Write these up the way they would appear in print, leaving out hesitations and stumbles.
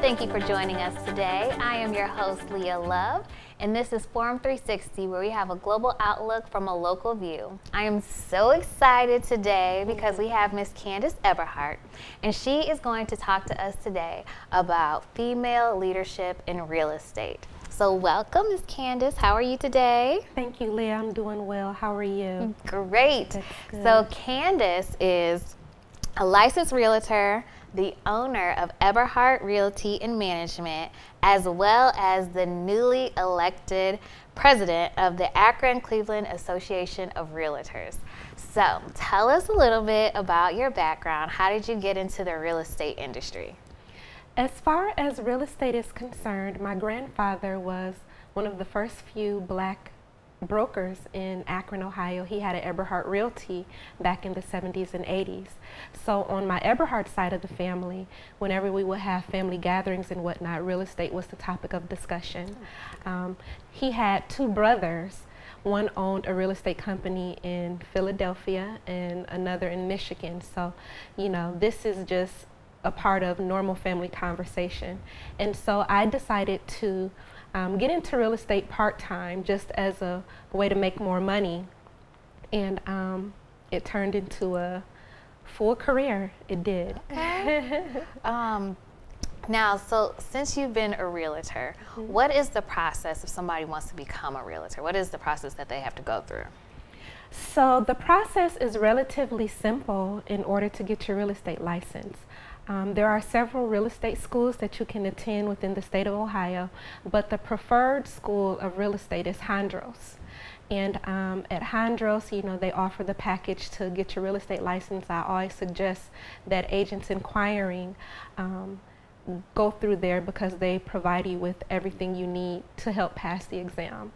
Thank you for joining us today. I am your host, Leia Love, and this is Forum 360, where we have a global outlook from a local view. I am so excited today because we have Miss Candice Eberhardt, and she is going to talk to us today about female leadership in real estate. So welcome, Miss Candice. How are you today? Thank you, Leah. I'm doing well. How are you? Great. So Candice is a licensed realtor, the owner of Eberhardt Realty Management, as well as the newly elected president of the Akron-Cleveland Association of Realtors. So tell us a little bit about your background. How did you get into the real estate industry? As far as real estate is concerned, my grandfather was one of the first few black brokers in Akron, Ohio. He had an Eberhardt Realty back in the 70s and 80s. So on my Eberhardt side of the family, whenever we would have family gatherings and whatnot, real estate was the topic of discussion. He had two brothers. One owned a real estate company in Philadelphia and another in Michigan. So, you know, this is just a part of normal family conversation. And so I decided to get into real estate part-time just as a way to make more money. And it turned into a full career. It did. Okay. Now, so since you've been a realtor, what is the process if somebody wants to become a realtor? What is the process that they have to go through? So the process is relatively simple in order to get your real estate license. There are several real estate schools that you can attend within the state of Ohio, but the preferred school of real estate is Hondros. And at Hondros, you know, they offer the package to get your real estate license. I always suggest that agents inquiring go through there because they provide you with everything you need to help pass the exam.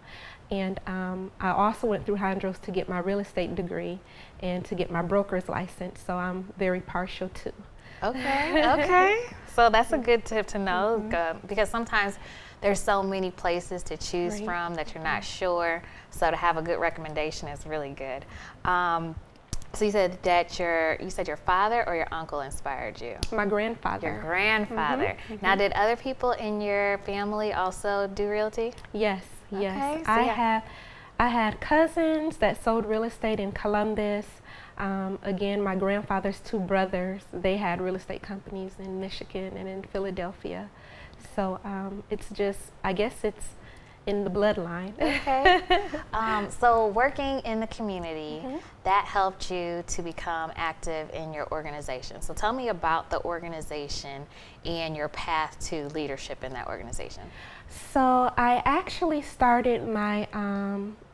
And I also went through Hondros to get my real estate degree and to get my broker's license, so I'm very partial to. Okay, okay. So that's a good tip to know because sometimes there's so many places to choose from that you're not sure. So to have a good recommendation is really good. So you said that your father or your uncle inspired you? My grandfather. Your grandfather. Now, did other people in your family also do realty? Yes, yes. Okay, so I had cousins that sold real estate in Columbus. Again, my grandfather's two brothers, they had real estate companies in Michigan and in Philadelphia. So it's just, I guess it's in the bloodline. Okay. So working in the community, that helped you to become active in your organization. So tell me about the organization and your path to leadership in that organization. So I actually started my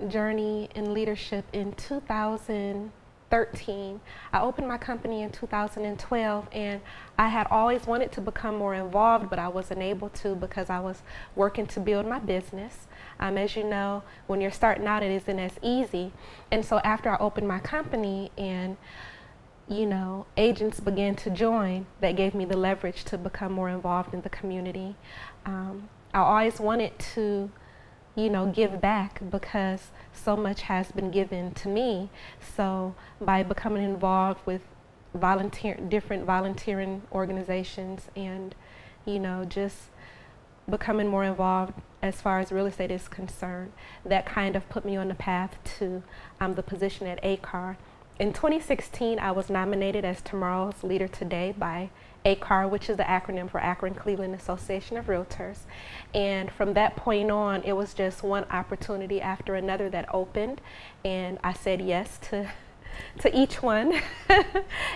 journey in leadership in 2013. I opened my company in 2012, and I had always wanted to become more involved, but I wasn't able to because I was working to build my business. As you know, when you're starting out, it isn't as easy. And so after I opened my company and, you know, agents began to join, that gave me the leverage to become more involved in the community. I always wanted to, you know, give back because so much has been given to me. So by becoming involved with different volunteering organizations and, you know, just becoming more involved as far as real estate is concerned, that kind of put me on the path to the position at ACAR. In 2016, I was nominated as Tomorrow's Leader Today by ACAR, which is the acronym for Akron-Cleveland Association of Realtors. And from that point on, it was just one opportunity after another that opened, and I said yes to each one.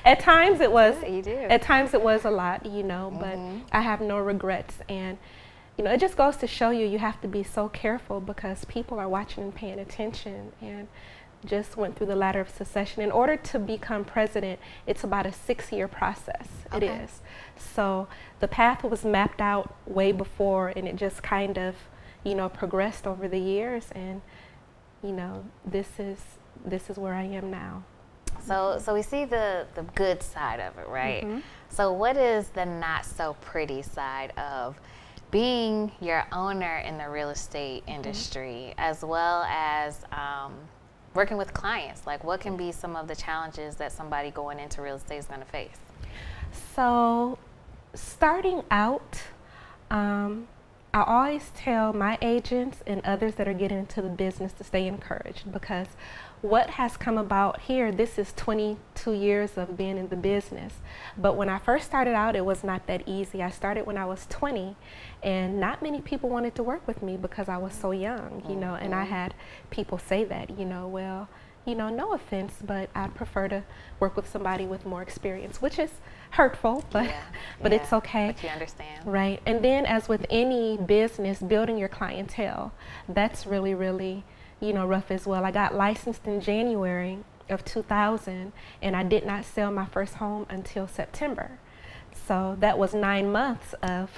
At times it was, at times it was a lot, you know, but I have no regrets. And you know, it just goes to show you, you have to be so careful because people are watching and paying attention. And just went through the ladder of succession. In order to become president, it's about a 6-year process. It is. So the path was mapped out way before, and it just kind of, you know, progressed over the years. And, you know, this is where I am now. So we see the good side of it, right? So what is the not so pretty side of being your owner in the real estate industry, as well as working with clients, like what can be some of the challenges that somebody going into real estate is going to face? So starting out, I always tell my agents and others that are getting into the business to stay encouraged, because what has come about here, this is 22 years of being in the business. But when I first started out, it was not that easy. I started when I was 20, and not many people wanted to work with me because I was so young, you know, and I had people say that, you know, well, you know, no offense, but I'd prefer to work with somebody with more experience, which is hurtful, but but it's okay. But you understand. Right. And then as with any business, building your clientele, that's really, really, you know, rough as well. I got licensed in January of 2000, and I did not sell my first home until September. So that was 9 months of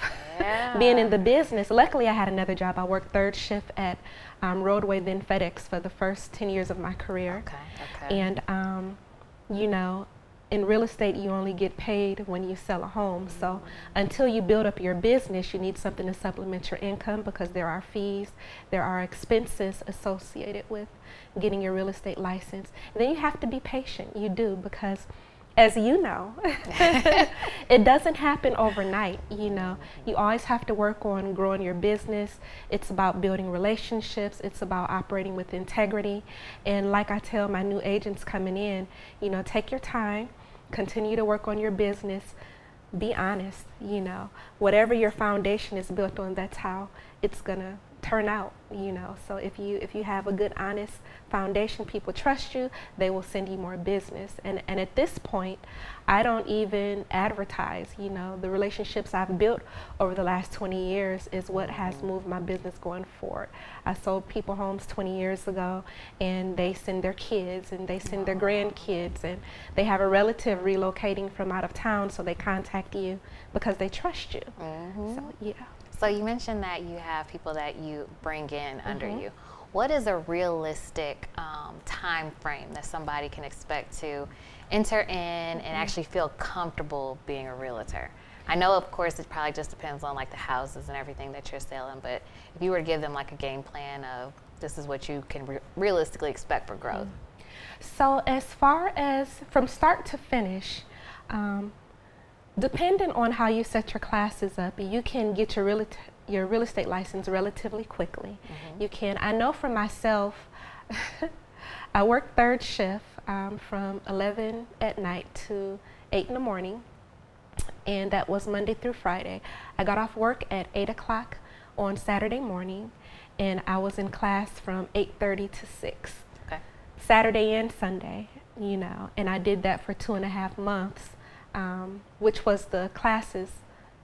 being in the business. Luckily, I had another job. I worked third shift at Roadway, then FedEx, for the first 10 years of my career. And, you know, in real estate, you only get paid when you sell a home. So until you build up your business, you need something to supplement your income, because there are fees, there are expenses associated with getting your real estate license. And then you have to be patient. You do, because as you know, it doesn't happen overnight. You know, you always have to work on growing your business. It's about building relationships. It's about operating with integrity. And like I tell my new agents coming in, you know, take your time, continue to work on your business, be honest. You know, whatever your foundation is built on, that's how it's gonna turn out, you know. So if you have a good, honest foundation, people trust you, they will send you more business. And at this point, I don't even advertise. You know, the relationships I've built over the last 20 years is what has moved my business going forward. I sold people homes 20 years ago, and they send their kids, and they send their grandkids, and they have a relative relocating from out of town, so they contact you because they trust you. So yeah. So you mentioned that you have people that you bring in under you. What is a realistic time frame that somebody can expect to enter in and actually feel comfortable being a realtor? I know, of course, it probably just depends on like the houses and everything that you're selling, but if you were to give them like a game plan of this is what you can realistically expect for growth. So as far as from start to finish, depending on how you set your classes up, you can get your real estate license relatively quickly. You can. I know for myself, I work third shift from 11 at night to 8 in the morning, and that was Monday through Friday. I got off work at 8 o'clock on Saturday morning, and I was in class from 8:30 to 6. Saturday and Sunday, you know, and I did that for 2.5 months. Which was the classes,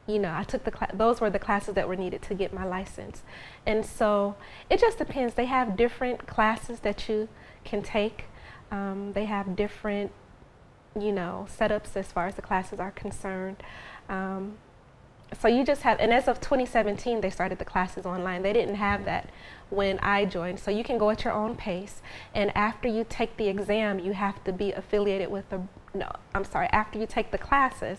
you know, I took those were the classes that were needed to get my license. And so it just depends. They have different classes that you can take. They have different, you know, setups as far as the classes are concerned. So you just have, and as of 2017, they started the classes online. They didn't have that when I joined. So you can go at your own pace. And after you take the exam, you have to be affiliated with after you take the classes,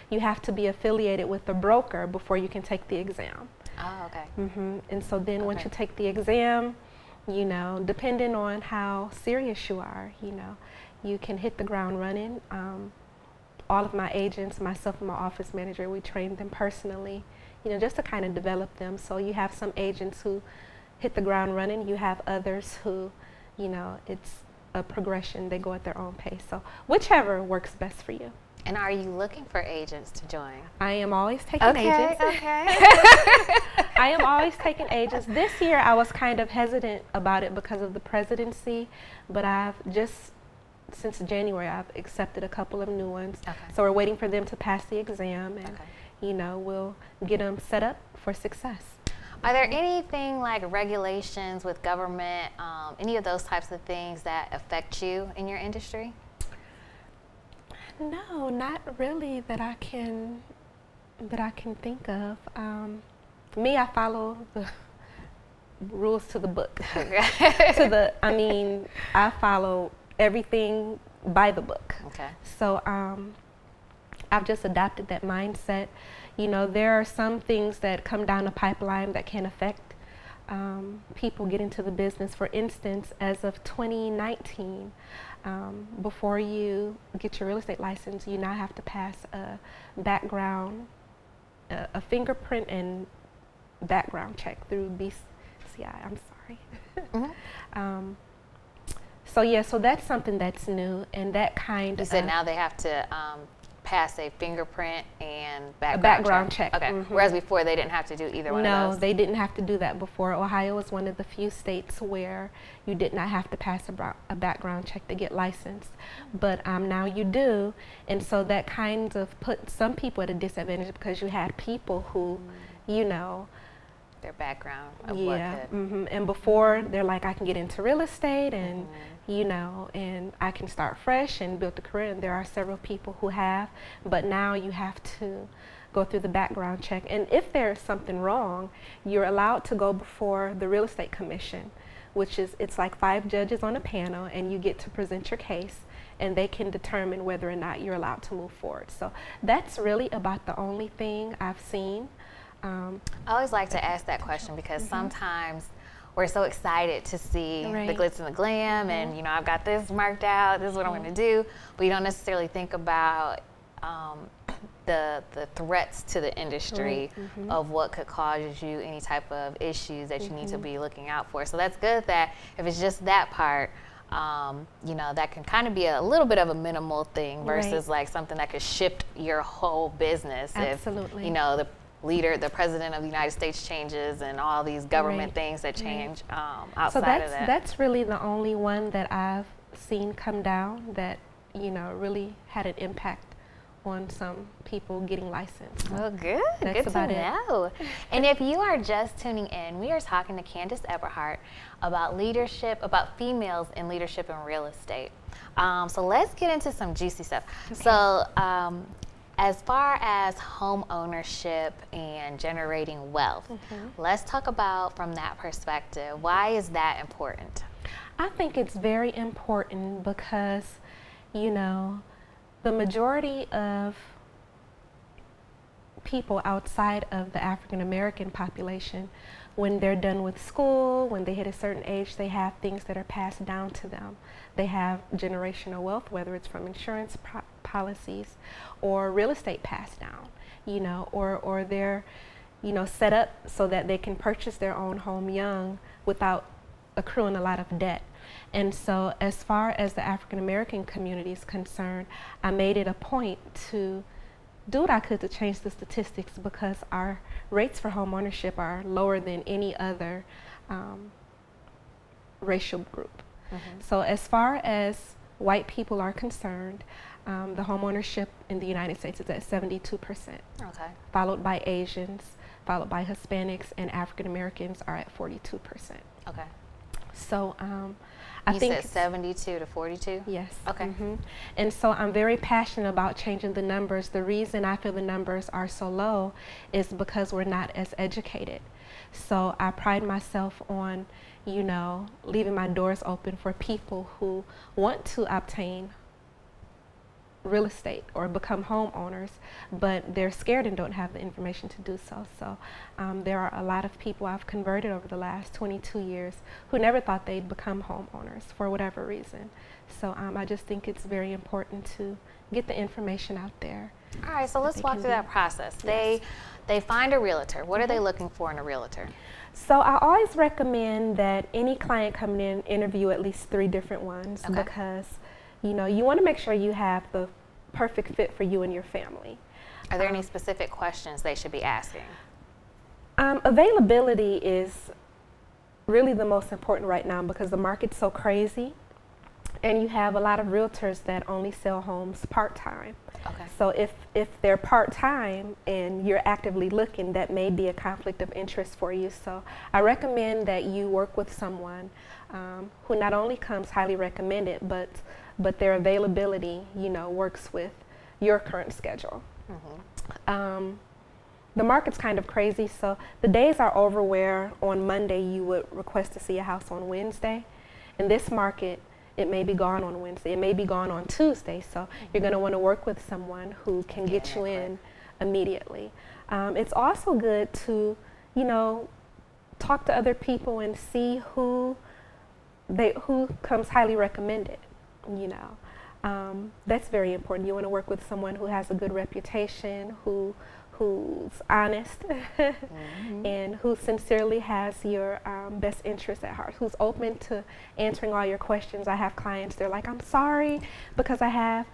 you have to be affiliated with a broker before you can take the exam. Oh, okay. And so then once you take the exam, you know, depending on how serious you are, you know, you can hit the ground running. All of my agents, myself and my office manager, we train them personally, you know, just to kind of develop them. So you have some agents who hit the ground running. You have others who, you know, it's a progression. They go at their own pace. So whichever works best for you. And are you looking for agents to join? I am always taking agents. I am always taking agents. This year I was kind of hesitant about it because of the presidency, but I've just, since January, I've accepted a couple of new ones. So we're waiting for them to pass the exam, and you know, we'll get them set up for success. Are there anything like regulations with government, any of those types of things that affect you in your industry? No, not really that I can think of. Me, I follow the rules to the book. I mean, I follow everything by the book. So I've just adopted that mindset. you know, there are some things that come down the pipeline that can affect people get into the business. For instance, as of 2019, before you get your real estate license, you now have to pass a background, a fingerprint and background check through BCI. I'm sorry. Mm-hmm. So yeah, so that's something that's new, and that kind of. You said now they have to pass a fingerprint and background check. Okay. Mm-hmm. Whereas before they didn't have to do either one of those. No, they didn't have to do that before. Ohio was one of the few states where you did not have to pass a background check to get licensed, but now you do, and so that kind of put some people at a disadvantage because you had people who, you know, their background of yeah, what could. And before they're like, I can get into real estate and you know, and I can start fresh and build a career, and there are several people who have, but now you have to go through the background check, and if there's something wrong, you're allowed to go before the real estate commission, which is, it's like 5 judges on a panel, and you get to present your case, and they can determine whether or not you're allowed to move forward. So that's really about the only thing I've seen. I always like to ask that question because sometimes we're so excited to see the glitz and the glam, and you know, I've got this marked out, this is what I'm going to do, but you don't necessarily think about the threats to the industry of what could cause you any type of issues that you need to be looking out for. So that's good that if it's just that part, you know, that can kind of be a little bit of a minimal thing versus like something that could shift your whole business. Absolutely. If, you know, the president of the United States changes and all these government things that change outside of that. So that's really the only one that I've seen come down that, you know, really had an impact on some people getting licensed. Well, good. Good to know. And if you are just tuning in, we are talking to Candice Eberhardt about leadership, about females in leadership and real estate. So let's get into some juicy stuff. Okay. So as far as home ownership and generating wealth, let's talk about from that perspective. Why is that important? I think it's very important because, you know, the majority of people outside of the African American population, when they're done with school, when they hit a certain age, they have things that are passed down to them. They have generational wealth, whether it's from insurance policies or real estate passed down, you know, or they're, you know, set up so that they can purchase their own home young without accruing a lot of debt. And so as far as the African American community is concerned, I made it a point to do what I could to change the statistics because our rates for home ownership are lower than any other racial group. So as far as white people are concerned, the home ownership in the United States is at 72%, followed by Asians, followed by Hispanics, and African Americans are at 42%. Okay. So I think you said 72 to 42? Yes. Okay. And so I'm very passionate about changing the numbers. The reason I feel the numbers are so low is because we're not as educated. So I pride myself on, you know, leaving my doors open for people who want to obtain real estate or become homeowners, but they're scared and don't have the information to do so. So there are a lot of people I've converted over the last 22 years who never thought they'd become homeowners for whatever reason. So I just think it's very important to get the information out there. All right, so let's walk through that process. They find a realtor. What are they looking for in a realtor? So I always recommend that any client coming in interview at least 3 different ones because, you know, you want to make sure you have the perfect fit for you and your family. Are there any specific questions they should be asking? Availability is really the most important right now because the market's so crazy and you have a lot of realtors that only sell homes part-time. So if they're part-time and you're actively looking, that may be a conflict of interest for you. So I recommend that you work with someone who not only comes highly recommended, but their availability, you know, works with your current schedule. The market's kind of crazy, so the days are over where on Monday you would request to see a house on Wednesday. In this market, it may be gone on Wednesday, it may be gone on Tuesday, so you're going to want to work with someone who can get you in immediately. It's also good to, you know, talk to other people and see who comes highly recommended, you know. That's very important. You want to work with someone who has a good reputation, who's honest, and who sincerely has your best interest at heart, who's open to answering all your questions. I have clients, they're like, I'm sorry because I have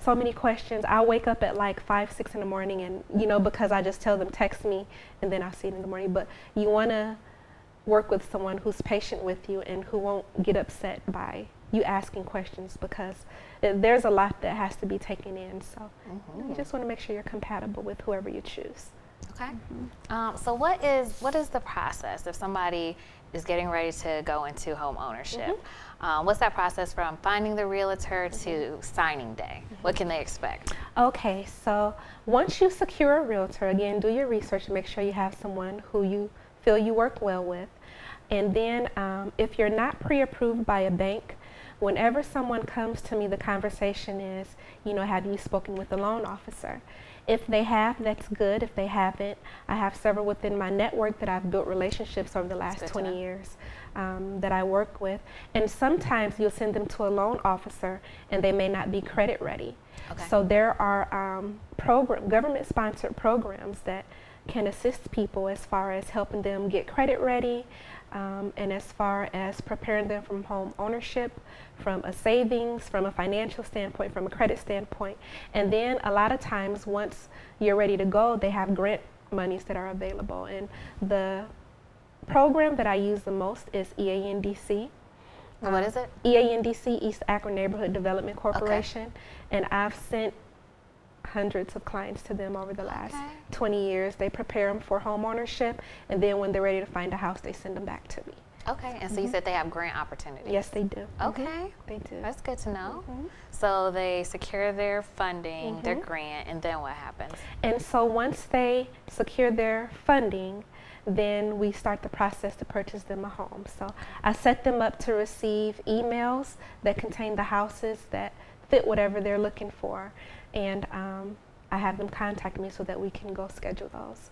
so many questions. I'll wake up at like 5, 6 in the morning, and, you know, because I just tell them, text me, and then I'll see it in the morning. But you want to work with someone who's patient with you and who won't get upset by you asking questions, because there's a lot that has to be taken in. So you just want to make sure you're compatible with whoever you choose. Okay. So what is the process if somebody is getting ready to go into home ownership? What's that process from finding the realtor to signing day? What can they expect? Okay, so once you secure a realtor, again, do your research and make sure you have someone who you feel you work well with. And then if you're not pre-approved by a bank, whenever someone comes to me, the conversation is, you know, have you spoken with the loan officer? If they have, that's good. If they haven't, I have several within my network that I've built relationships over the last 20 years that I work with. And sometimes you'll send them to a loan officer and they may not be credit ready. Okay. So there are government-sponsored programs that can assist people as far as helping them get credit ready, and as far as preparing them from home ownership, from a savings, from a financial standpoint, from a credit standpoint. And then a lot of times once you're ready to go, they have grant monies that are available. And the program that I use the most is EANDC. What is it? EANDC, East Akron Neighborhood Development Corporation. Okay. And I've sent hundreds of clients to them over the last 20 years. They prepare them for home ownership, and then when they're ready to find a house, they send them back to me. Okay, and so you said they have grant opportunities. Yes, they do. Okay. They do. That's good to know. So they secure their funding, their grant, and then what happens? And so once they secure their funding, then we start the process to purchase them a home. So I set them up to receive emails that contain the houses that fit whatever they're looking for. And I have them contact me so that we can go schedule those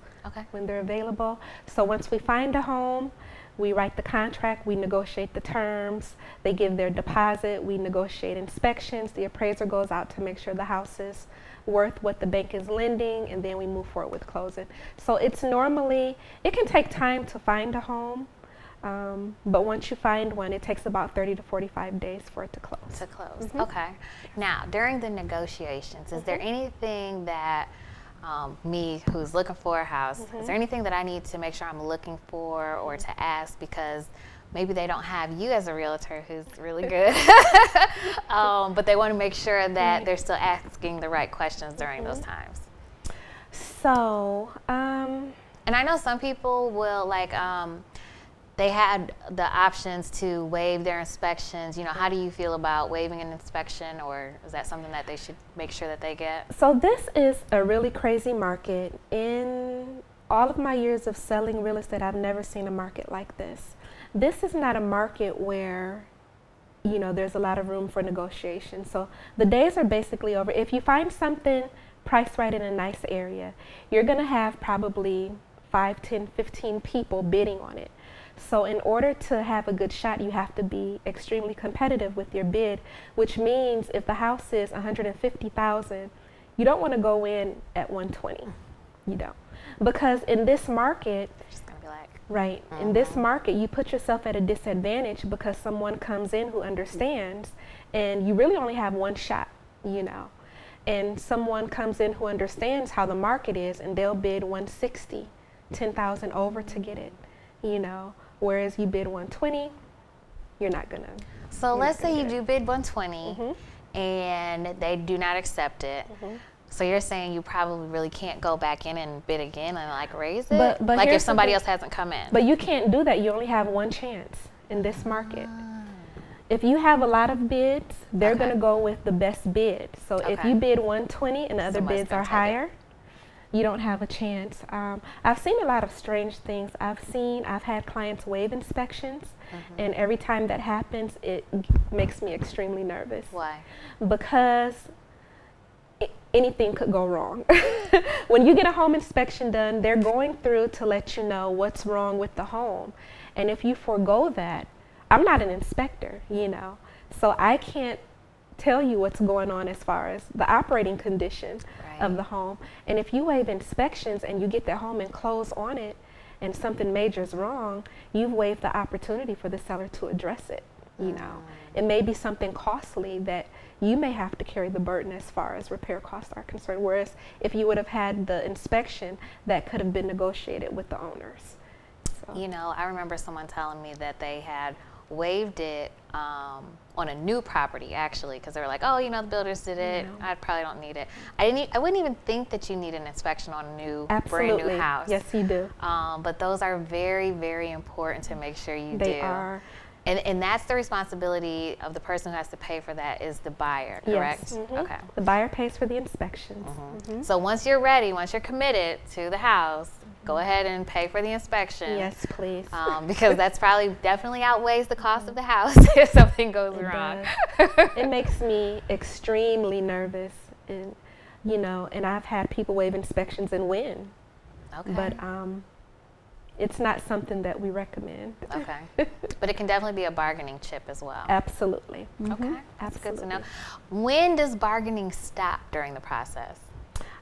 when they're available. So once we find a home, we write the contract, we negotiate the terms, they give their deposit, we negotiate inspections, the appraiser goes out to make sure the house is worth what the bank is lending, and then we move forward with closing. So it's normally, it can take time to find a home, but once you find one, it takes about 30 to 45 days for it to close. Okay. Now, during the negotiations, is there anything that me, who's looking for a house, is there anything that I need to make sure I'm looking for or to ask, because maybe they don't have you as a realtor who's really good, but they want to make sure that they're still asking the right questions during those times? So, and I know some people will they had the options to waive their inspections. You know, how do you feel about waiving an inspection, or is that something that they should make sure that they get? So this is a really crazy market. In all of my years of selling real estate, I've never seen a market like this. This is not a market where, you know, there's a lot of room for negotiation. So the days are basically over. If you find something priced right in a nice area, you're going to have probably 5, 10, 15 people bidding on it. So in order to have a good shot, you have to be extremely competitive with your bid, which means if the house is $150,000, you don't want to go in at $120. You don't. Because in this market, just gonna be like, right, in this market, you put yourself at a disadvantage because someone comes in who understands, and you really only have one shot, you know. And someone comes in who understands how the market is, and they'll bid $160, $10,000 over to get it, you know. Whereas you bid $120, you're not gonna. So let's say you do bid $120 and they do not accept it. So you're saying you probably really can't go back in and bid again and like raise it? But like if somebody else hasn't come in. But you can't do that. You only have one chance in this market. If you have a lot of bids, they're gonna go with the best bid. So if you bid $120 and the other bids are higher, you don't have a chance. I've seen a lot of strange things. I've had clients waive inspections, and every time that happens, it makes me extremely nervous. Why? Because anything could go wrong. When you get a home inspection done, they're going through to let you know what's wrong with the home. And if you forego that, I'm not an inspector, you know, so I can't tell you what's going on as far as the operating condition of the home. And if you waive inspections and you get that home and close on it and something major is wrong, you've waived the opportunity for the seller to address it. You know, it may be something costly that you may have to carry the burden as far as repair costs are concerned, whereas if you would have had the inspection, that could have been negotiated with the owners. So. You know, I remember someone telling me that they had waived it on a new property, actually, because they were like, oh, you know, the builders did it. No. I probably don't need it. I wouldn't even think that you need an inspection on a new, brand new house. Yes, you do. But those are very, very important to make sure you do. They are. And that's the responsibility of the person who has to pay for that is the buyer, correct? Yes. Mm-hmm. Okay. The buyer pays for the inspections. Mm-hmm. Mm-hmm. So once you're ready, once you're committed to the house, go ahead and pay for the inspection. Yes, please. Because that's probably definitely outweighs the cost of the house if something goes wrong. It makes me extremely nervous, and you know, and I've had people waive inspections and win. Okay. But it's not something that we recommend. Okay. But it can definitely be a bargaining chip as well. Absolutely. Mm-hmm. Okay. That's Absolutely. good to know. When does bargaining stop during the process?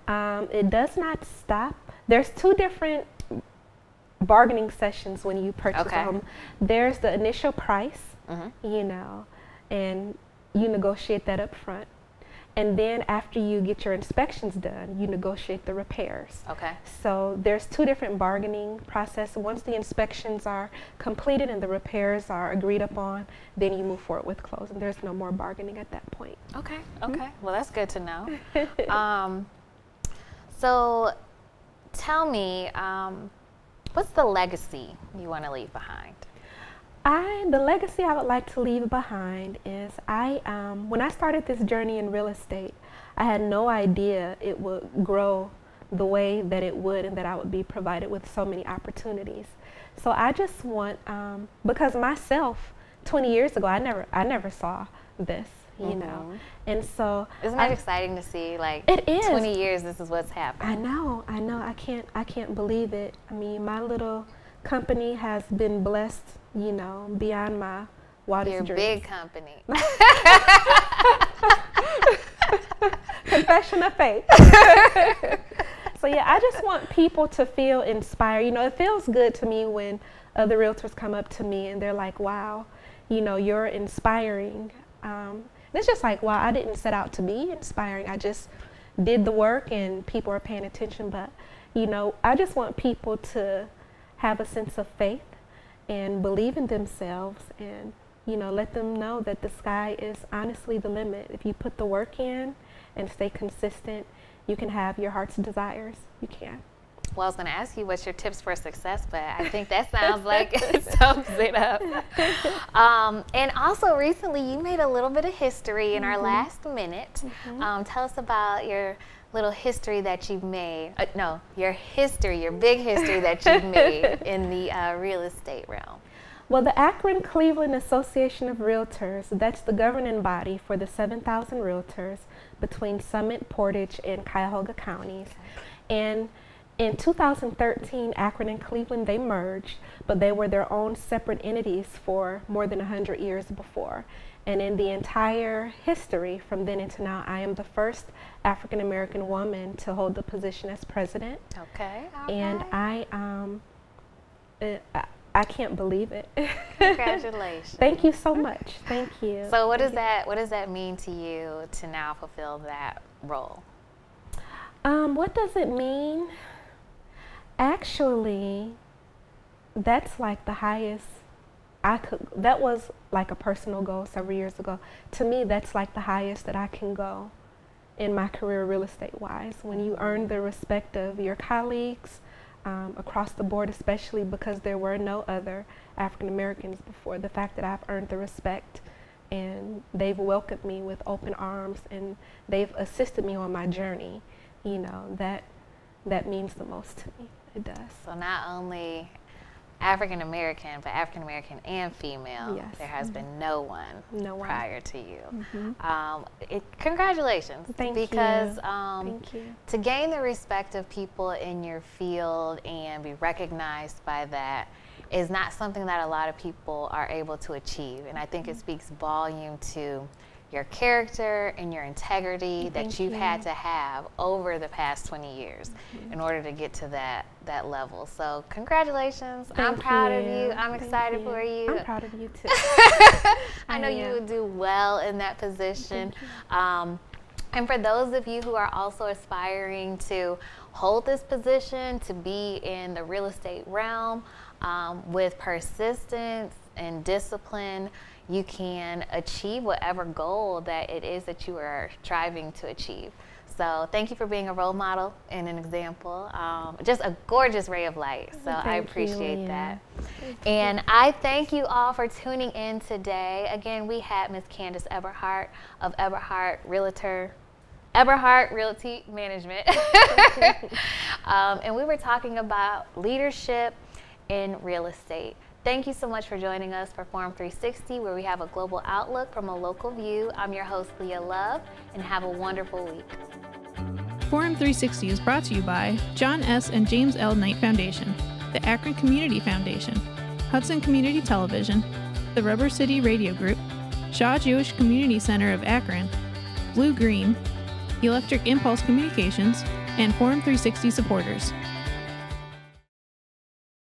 It does not stop. There's two different bargaining sessions when you purchase a home. There's the initial price, you know, and you negotiate that up front. And then after you get your inspections done, you negotiate the repairs. Okay. So there's two different bargaining processes. Once the inspections are completed and the repairs are agreed upon, then you move forward with closing. There's no more bargaining at that point. Okay. Okay. Well, that's good to know. So tell me, what's the legacy you want to leave behind? The legacy I would like to leave behind is when I started this journey in real estate, I had no idea it would grow the way that it would and that I would be provided with so many opportunities. So I just want, because myself, 20 years ago, I never saw this, you know. And so isn't that exciting to see, like, it is. 20 years, this is what's happening. I know, I can't believe it. I mean, my little company has been blessed, you know, beyond my wildest dreams. Your big company. Confession of faith. So yeah, I just want people to feel inspired. You know, it feels good to me when other realtors come up to me and they're like, wow, you know, you're inspiring. It's just like, wow, I didn't set out to be inspiring. I just did the work and people are paying attention. But, you know, I just want people to have a sense of faith and believe in themselves and, you know, let them know that the sky is honestly the limit. If you put the work in and stay consistent, you can have your heart's desires. You can. Well, I was going to ask you what's your tips for success, but I think that sounds like it sums it up. And also recently you made a little bit of history in our last minute. Tell us about your little history that you've made. Your big history that you've made in the real estate realm. Well, the Akron-Cleveland Association of Realtors, that's the governing body for the 7,000 realtors between Summit, Portage, and Cuyahoga counties. And in 2013, Akron and Cleveland, they merged, but they were their own separate entities for more than 100 years before. And in the entire history from then until now, I am the first African-American woman to hold the position as president. Okay. And I can't believe it. Congratulations. Thank you so much. Thank you. So what does that mean to you to now fulfill that role? What does it mean? Actually, that's like the highest that was like a personal goal several years ago. To me, that's like the highest that I can go in my career real estate wise. When you earn the respect of your colleagues across the board, especially because there were no other African Americans before, the fact that I've earned the respect and they've welcomed me with open arms and they've assisted me on my journey, you know, that means the most to me. It does. So not only African American, but African American and female. Yes. There has been no one prior to you. Congratulations. Thank because, you. Thank you. To gain the respect of people in your field and be recognized by that is not something that a lot of people are able to achieve. And I think it speaks volume to your character and your integrity that you've had to have over the past 20 years in order to get to that level. So congratulations. I'm proud of you. I'm excited for you. I'm proud of you too. I know you would do well in that position. And for those of you who are also aspiring to hold this position, to be in the real estate realm, with persistence and discipline, you can achieve whatever goal that it is that you are striving to achieve. So thank you for being a role model and an example. Just a gorgeous ray of light. So I appreciate that. And I thank you all for tuning in today. Again, we had Miss Candice Eberhardt of Eberhardt Realty Management. And we were talking about leadership in real estate. Thank you so much for joining us for Forum 360, where we have a global outlook from a local view. I'm your host, Leia Love, and have a wonderful week. Forum 360 is brought to you by John S. and James L. Knight Foundation, the Akron Community Foundation, Hudson Community Television, the Rubber City Radio Group, Shaw Jewish Community Center of Akron, Blue Green, Electric Impulse Communications, and Forum 360 supporters.